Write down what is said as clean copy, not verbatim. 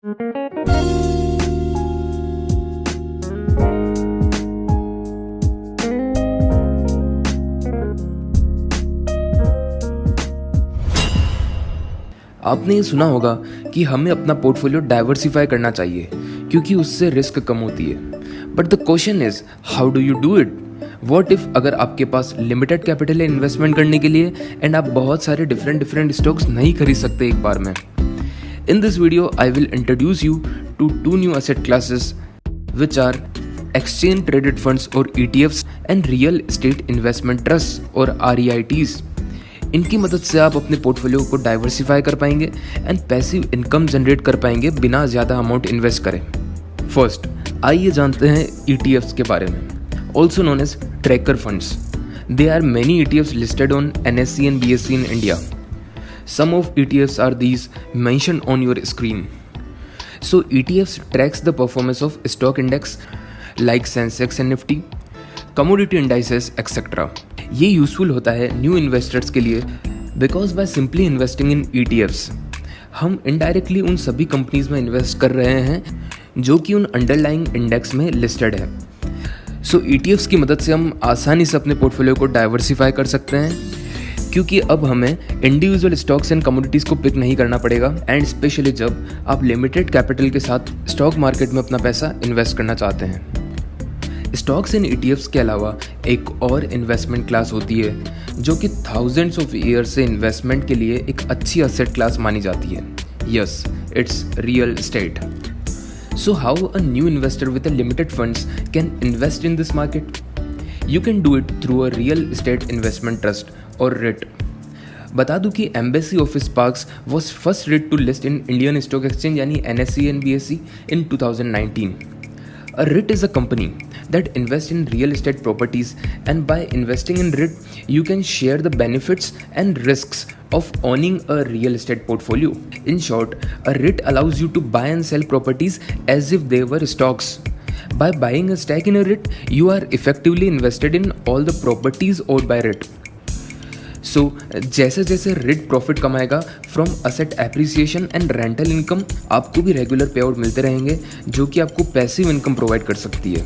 आपने ये सुना होगा कि हमें अपना पोर्टफोलियो डाइवर्सिफाई करना चाहिए क्योंकि उससे रिस्क कम होती है। But the question is, how do you do it? What if अगर आपके पास लिमिटेड कैपिटल है इन्वेस्टमेंट करने के लिए एंड आप बहुत सारे डिफरेंट स्टॉक्स नहीं खरीद सकते एक बार में? In this video, I will introduce you to two new asset classes which are exchange traded funds or ETFs and real estate investment trusts or REITs. इनकी मदद से आप अपने पोर्टफोलियो को डाइवर्सिफाई कर पाएंगे एंड पैसिव इनकम जनरेट कर पाएंगे बिना ज़्यादा अमाउंट इन्वेस्ट करें। फर्स्ट, आइए जानते हैं ETFs के बारे में, also known as tracker funds. They are many ETFs listed on NSE and BSE in India. Some of ETFs are these mentioned on your screen. So ETFs tracks the performance of stock index like Sensex and Nifty, commodity indices etc. ये useful होता है new investors के लिए because by simply investing in ETFs हम indirectly उन सभी companies में invest कर रहे हैं जो कि उन अंडरलाइंग इंडेक्स में लिस्टेड है। सो ETFs की मदद से हम आसानी से अपने पोर्टफोलियो को डाइवर्सिफाई कर सकते हैं क्योंकि अब हमें इंडिविजुअल स्टॉक्स एंड कमोडिटीज़ को पिक नहीं करना पड़ेगा एंड स्पेशली जब आप लिमिटेड कैपिटल के साथ स्टॉक मार्केट में अपना पैसा इन्वेस्ट करना चाहते हैं। स्टॉक्स एंड ETFs के अलावा एक और इन्वेस्टमेंट क्लास होती है जो कि थाउजेंड्स ऑफ ईयर से इन्वेस्टमेंट के लिए एक अच्छी असेट क्लास मानी जाती है। Yes, it's real estate. So how a new investor with a limited funds can invest in this market? You can do it through a real estate investment trust और REIT। बता दूं कि Embassy office parks was first REIT to list in Indian stock exchange यानी NSE and BSE in 2019। A REIT is a company that invests in real estate properties, and by investing in REIT, you can share the benefits and risks of owning a real estate portfolio. In short, a REIT allows you to buy and sell properties as if they were stocks. By buying a stake in a REIT, you are effectively invested in all the properties owned by REIT. सो जैसे जैसे REIT profit कमाएगा from asset appreciation and rental income, आपको भी regular पे out मिलते रहेंगे जो कि आपको पैसिव इनकम प्रोवाइड कर सकती है।